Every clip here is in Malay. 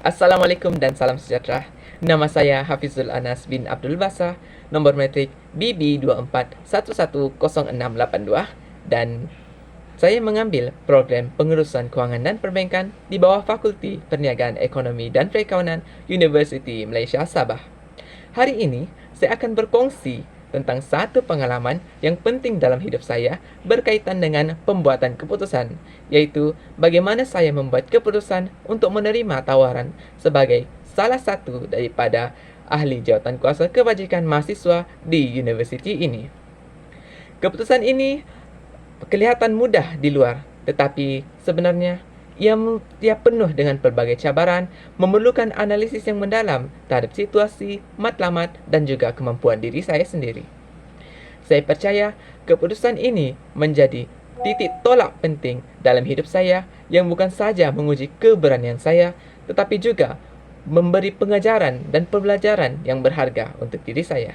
Assalamualaikum dan salam sejahtera. Nama saya Hafizul Anas bin Abdul Basah, nomor metrik BB24110682 dan saya mengambil program Pengurusan Kewangan dan Perbankan di bawah Fakulti Perniagaan Ekonomi dan Perakaunan Universiti Malaysia Sabah. Hari ini saya akan berkongsi tentang satu pengalaman yang penting dalam hidup saya berkaitan dengan pembuatan keputusan, yaitu bagaimana saya membuat keputusan untuk menerima tawaran sebagai salah satu daripada ahli jawatankuasa kebajikan mahasiswa di universiti ini. Keputusan ini kelihatan mudah di luar, tetapi sebenarnya ia penuh dengan pelbagai cabaran, memerlukan analisis yang mendalam terhadap situasi, matlamat dan juga kemampuan diri saya sendiri. Saya percaya keputusan ini menjadi titik tolak penting dalam hidup saya yang bukan saja menguji keberanian saya, tetapi juga memberi pengajaran dan pembelajaran yang berharga untuk diri saya.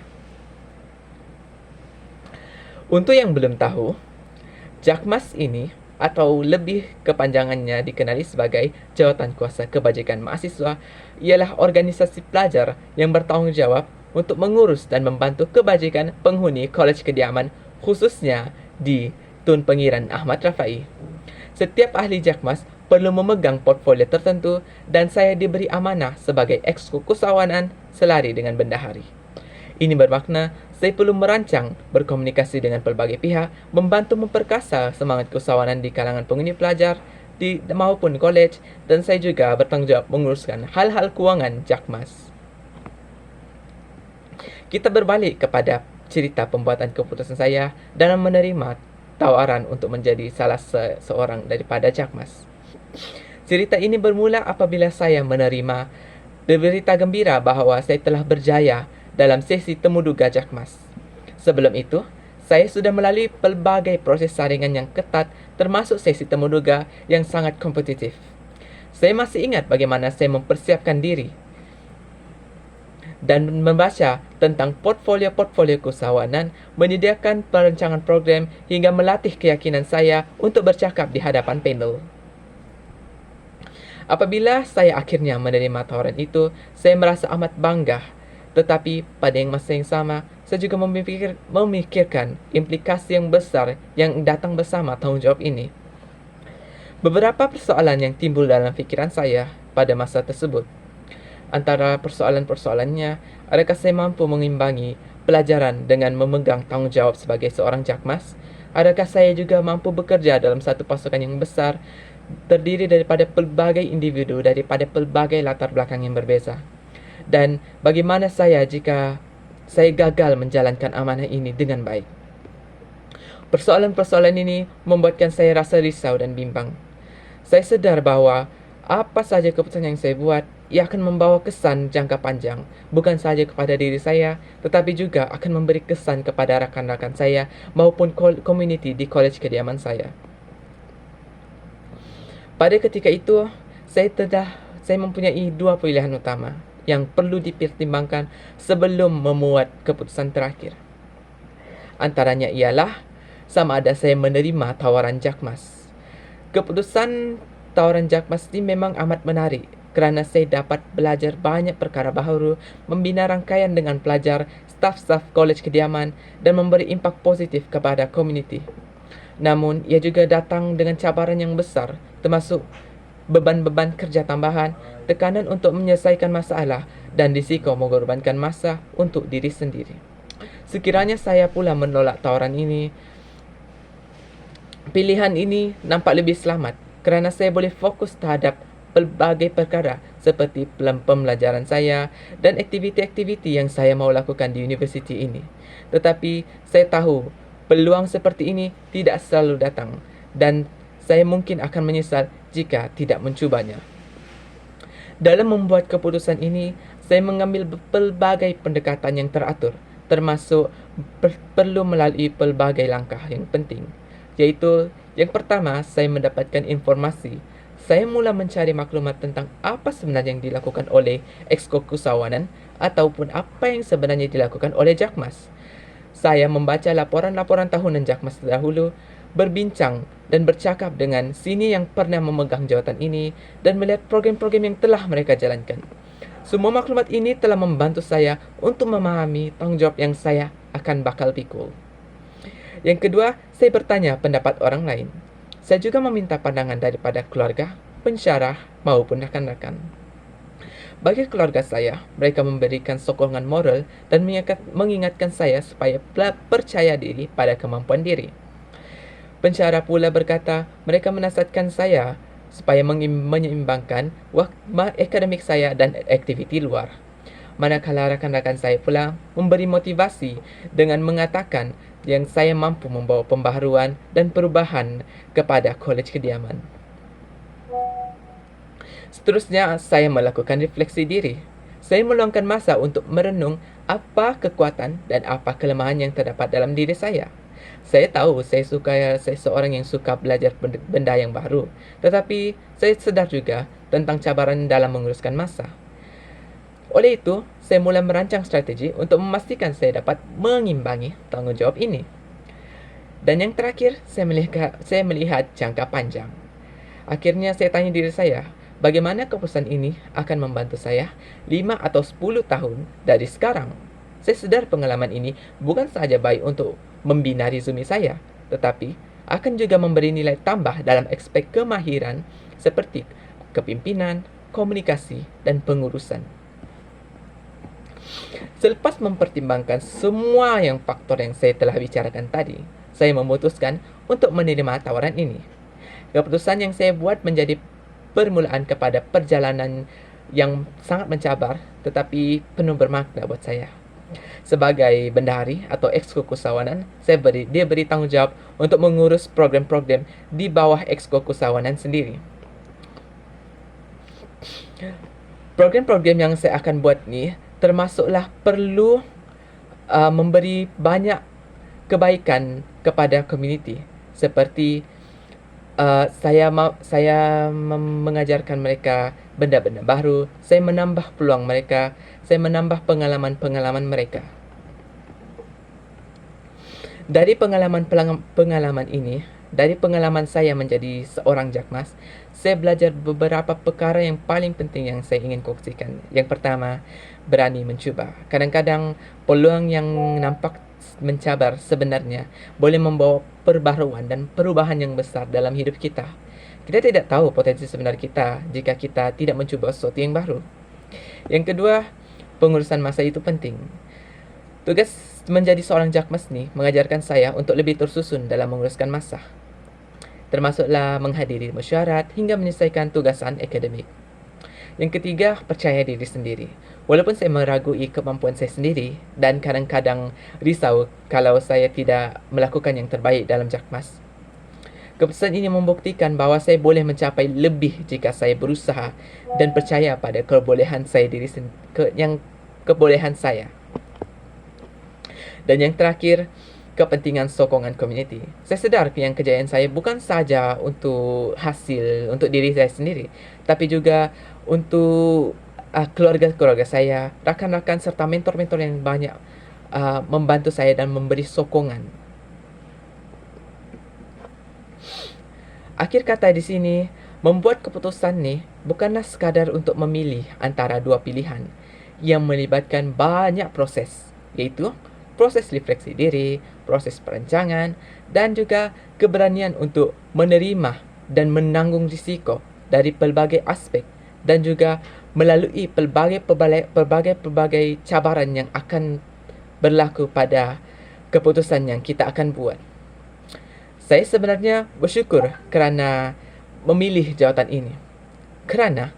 Untuk yang belum tahu, JAKMAS ini atau lebih kepanjangannya dikenali sebagai Jawatankuasa Kebajikan Mahasiswa ialah organisasi pelajar yang bertanggungjawab untuk mengurus dan membantu kebajikan penghuni Kolej Kediaman khususnya di Tun Pengiran Ahmad Rafai. Setiap ahli JAKMAS perlu memegang portfolio tertentu dan saya diberi amanah sebagai ekskukusawanan selari dengan bendahari. Ini bermakna saya perlu merancang, berkomunikasi dengan pelbagai pihak, membantu memperkasa semangat keusahawanan di kalangan penghuni pelajar maupun kolej, dan saya juga bertanggungjawab menguruskan hal-hal kewangan JAKMAS. Kita berbalik kepada cerita pembuatan keputusan saya dalam menerima tawaran untuk menjadi salah seorang daripada JAKMAS. Cerita ini bermula apabila saya menerima berita gembira bahawa saya telah berjaya dalam sesi temuduga JAKMAS. Sebelum itu, saya sudah melalui pelbagai proses saringan yang ketat termasuk sesi temuduga yang sangat kompetitif. Saya masih ingat bagaimana saya mempersiapkan diri dan membaca tentang portfolio-portfolio keusahawanan, menyediakan perancangan program hingga melatih keyakinan saya untuk bercakap di hadapan panel. Apabila saya akhirnya menerima tawaran itu, saya merasa amat bangga. Tetapi pada masa yang sama, saya juga memikirkan implikasi yang besar yang datang bersama tanggungjawab ini. Beberapa persoalan yang timbul dalam fikiran saya pada masa tersebut. Antara persoalan-persoalannya, adakah saya mampu mengimbangi pelajaran dengan memegang tanggungjawab sebagai seorang JAKMAS? Adakah saya juga mampu bekerja dalam satu pasukan yang besar, terdiri daripada pelbagai individu daripada pelbagai latar belakang yang berbeza? Dan bagaimana saya jika saya gagal menjalankan amanah ini dengan baik? Persoalan-persoalan ini membuatkan saya rasa risau dan bimbang. Saya sedar bahawa apa saja keputusan yang saya buat, ia akan membawa kesan jangka panjang, bukan sahaja kepada diri saya, tetapi juga akan memberi kesan kepada rakan-rakan saya maupun komuniti di kolej kediaman saya. Pada ketika itu, saya mempunyai dua pilihan utama yang perlu dipertimbangkan sebelum memuat keputusan terakhir. Antaranya ialah sama ada saya menerima tawaran JAKMAS. Keputusan tawaran JAKMAS ini memang amat menarik kerana saya dapat belajar banyak perkara baharu, membina rangkaian dengan pelajar, staf-staf kolej kediaman dan memberi impak positif kepada komuniti. Namun, ia juga datang dengan cabaran yang besar, termasuk beban-beban kerja tambahan, tekanan untuk menyelesaikan masalah dan risiko mengorbankan masa untuk diri sendiri. Sekiranya saya pula menolak tawaran ini, pilihan ini nampak lebih selamat kerana saya boleh fokus terhadap pelbagai perkara seperti pembelajaran saya dan aktiviti-aktiviti yang saya mahu lakukan di universiti ini. Tetapi saya tahu peluang seperti ini tidak selalu datang dan saya mungkin akan menyesal jika tidak mencubanya. Dalam membuat keputusan ini, saya mengambil pelbagai pendekatan yang teratur, termasuk perlu melalui pelbagai langkah yang penting, iaitu yang pertama, saya mendapatkan informasi. Saya mula mencari maklumat tentang apa sebenarnya yang dilakukan oleh ekskukusawanan ataupun apa yang sebenarnya dilakukan oleh JAKMAS. Saya membaca laporan-laporan tahunan JAKMAS terdahulu, berbincang dan bercakap dengan senior yang pernah memegang jawatan ini dan melihat program-program yang telah mereka jalankan. Semua maklumat ini telah membantu saya untuk memahami tanggungjawab yang saya akan bakal pikul. Yang kedua, saya bertanya pendapat orang lain. Saya juga meminta pandangan daripada keluarga, pensyarah maupun rakan-rakan. Bagi keluarga saya, mereka memberikan sokongan moral dan mengingatkan saya supaya percaya diri pada kemampuan diri. Pensyarah pula berkata, mereka menasihatkan saya supaya menyeimbangkan waktu akademik saya dan aktiviti luar. Manakala rakan-rakan saya pula memberi motivasi dengan mengatakan yang saya mampu membawa pembaharuan dan perubahan kepada kolej kediaman. Seterusnya, saya melakukan refleksi diri. Saya meluangkan masa untuk merenung apa kekuatan dan apa kelemahan yang terdapat dalam diri saya. Saya tahu saya seorang yang suka belajar benda yang baru, tetapi saya sedar juga tentang cabaran dalam menguruskan masa. Oleh itu, saya mulai merancang strategi untuk memastikan saya dapat mengimbangi tanggungjawab ini. Dan yang terakhir, saya melihat jangka panjang. Akhirnya saya tanya diri saya, bagaimana keputusan ini akan membantu saya 5 atau 10 tahun dari sekarang? Saya sedar pengalaman ini bukan sahaja baik untuk membina resume saya, tetapi akan juga memberi nilai tambah dalam aspek kemahiran seperti kepimpinan, komunikasi, dan pengurusan. Selepas mempertimbangkan semua faktor yang saya telah bicarakan tadi, saya memutuskan untuk menerima tawaran ini. Keputusan yang saya buat menjadi permulaan kepada perjalanan yang sangat mencabar tetapi penuh bermakna buat saya. Sebagai bendahari atau ekskul-kesawanan, dia beri tanggungjawab untuk mengurus program-program di bawah ekskul-kesawanan sendiri. Program-program yang saya akan buat ni termasuklah perlu memberi banyak kebaikan kepada komuniti, seperti saya mengajarkan mereka benda-benda baru, saya menambah peluang mereka, saya menambah pengalaman-pengalaman mereka. Dari pengalaman ini, dari pengalaman saya menjadi seorang jakmas, saya belajar beberapa perkara yang paling penting yang saya ingin kongsikan. Yang pertama, berani mencuba. Kadang-kadang peluang yang nampak mencabar sebenarnya boleh membawa perbaharuan dan perubahan yang besar dalam hidup kita. Kita tidak tahu potensi sebenar kita jika kita tidak mencuba sesuatu yang baru. Yang kedua, pengurusan masa itu penting. Tugas menjadi seorang jakmas ni mengajarkan saya untuk lebih tersusun dalam menguruskan masa, termasuklah menghadiri mesyuarat hingga menyelesaikan tugasan akademik. Yang ketiga, percaya diri sendiri. Walaupun saya meragui kemampuan saya sendiri dan kadang-kadang risau kalau saya tidak melakukan yang terbaik dalam jakmas, keputusan ini membuktikan bahawa saya boleh mencapai lebih jika saya berusaha dan percaya pada kebolehan saya. Dan yang terakhir, kepentingan sokongan komuniti. Saya sedar yang kejayaan saya bukan sahaja untuk untuk diri saya sendiri, tapi juga untuk keluarga-keluarga saya, rakan-rakan serta mentor-mentor yang banyak membantu saya dan memberi sokongan. Akhir kata di sini, membuat keputusan ni bukanlah sekadar untuk memilih antara dua pilihan yang melibatkan banyak proses, iaitu proses refleksi diri, proses perancangan, dan juga keberanian untuk menerima dan menanggung risiko dari pelbagai aspek dan juga melalui pelbagai cabaran yang akan berlaku pada keputusan yang kita akan buat. Saya sebenarnya bersyukur kerana memilih jawatan ini, kerana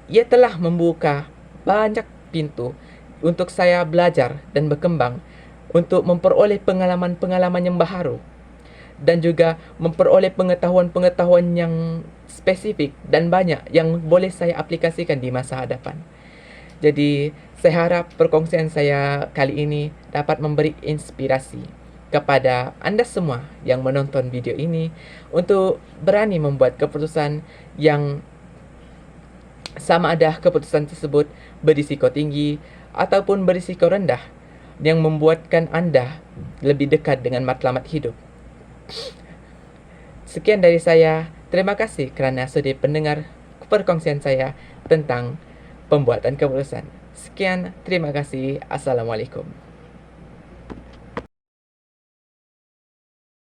ia telah membuka banyak pintu untuk saya belajar dan berkembang, untuk memperoleh pengalaman-pengalaman yang baharu dan juga memperoleh pengetahuan-pengetahuan yang spesifik dan banyak yang boleh saya aplikasikan di masa hadapan. Jadi, saya harap perkongsian saya kali ini dapat memberi inspirasi kepada anda semua yang menonton video ini untuk berani membuat keputusan yang sama ada keputusan tersebut berisiko tinggi ataupun berisiko rendah yang membuatkan anda lebih dekat dengan matlamat hidup. Sekian dari saya. Terima kasih kerana sudi pendengar perkongsian saya tentang pembuatan keputusan. Sekian, terima kasih. Assalamualaikum.